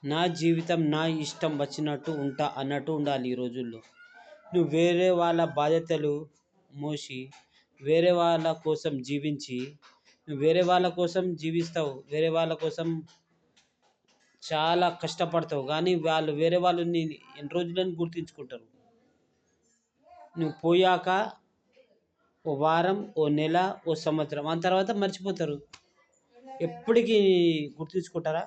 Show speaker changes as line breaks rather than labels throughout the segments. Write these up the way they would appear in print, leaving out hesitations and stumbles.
నా జీవితం నా ఇష్టం వచ్చినట్టు ఉంటా అన్నట్టు ఉండాలి ఈ రోజుల్లో. నువ్వు వేరే వాళ్ళ బాధ్యతలు మోసి, వేరే వాళ్ళ కోసం జీవించి, నువ్వు వేరే వాళ్ళ కోసం జీవిస్తావు, వేరే వాళ్ళ కోసం చాలా కష్టపడతావు. కానీ వేరే వాళ్ళు ఎన్ని రోజులని గుర్తించుకుంటారు. నువ్వు పోయాక ఓ వారం, ఓ నెల, ఓ సంవత్సరం, ఆ తర్వాత మర్చిపోతారు. ఎప్పటికీ గుర్తుంచుకుంటారా?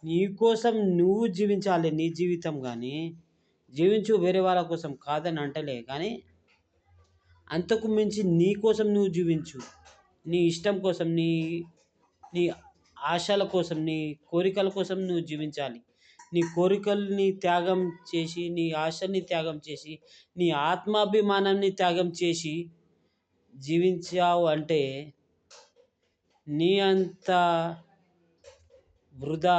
నీ కోసం నువ్వు జీవించాలి నీ జీవితం. కానీ జీవించు, వేరే వాళ్ళ కోసం కాదని అంటలే. కానీ అంతకు మించి నీ కోసం నువ్వు జీవించు. నీ ఇష్టం కోసం, నీ నీ ఆశల కోసం, నీ కోరికల కోసం నువ్వు జీవించాలి. నీ కోరికల్ని త్యాగం చేసి, నీ ఆశని త్యాగం చేసి, నీ ఆత్మాభిమానాన్ని త్యాగం చేసి జీవించావు అంటే నీ అంత వృధా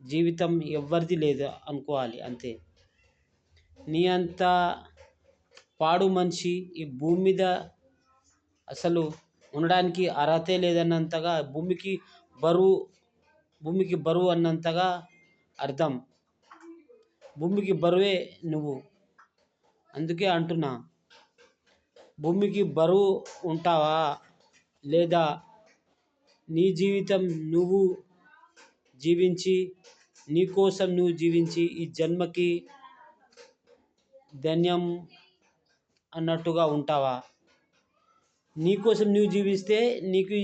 జీవితం ఎవ్వరిది లేదు అనుకోవాలి అంతే. నీ అంత పాడు మనిషి ఈ భూమి మీద అసలు ఉండడానికి అర్హతే లేదన్నంతగా, భూమికి బరువు అన్నంతగా అర్థం. భూమికి బరువే నువ్వు. అందుకే అంటున్నా, భూమికి బరువు ఉంటావా లేదా నీ జీవితం నువ్వు జీవించి, నీ కోసం నువ్వు జీవించి, ఈ జన్మకి ధన్యం అన్నట్టుగా ఉంటావా? నీ కోసం నువ్వు జీవిస్తే నీకు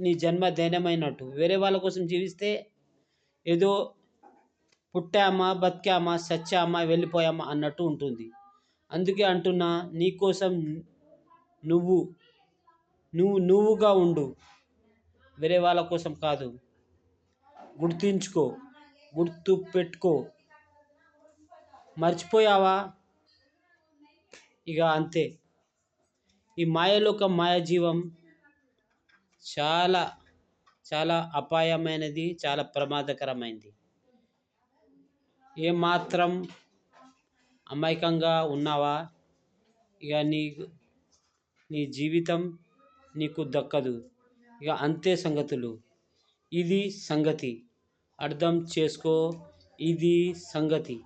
నీ జన్మ ధన్యమైనట్టు. వేరే వాళ్ళ కోసం జీవిస్తే ఏదో పుట్టామా, బతికామా, సచ్చామా, వెళ్ళిపోయామా అన్నట్టు ఉంటుంది. అందుకే అంటున్నా, నీ కోసం నువ్వు నువ్వుగా ఉండు, వేరే వాళ్ళ కోసం కాదు. గుర్తుంచుకో, గుర్తు పెట్టుకో. మర్చిపోయావా? ఇక అంతే. ఈ మాయలోక మాయాజీవం చాలా చాలా అపాయమైనది, చాలా ప్రమాదకరమైనది. ఏమాత్రం అమాయకంగా ఉన్నావా, ఇక నీ జీవితం నీకు దక్కదు. ఇక అంతే సంగతులు. ఇది సంగతి. అర్థం చేసుకో, ఇది సంగతి.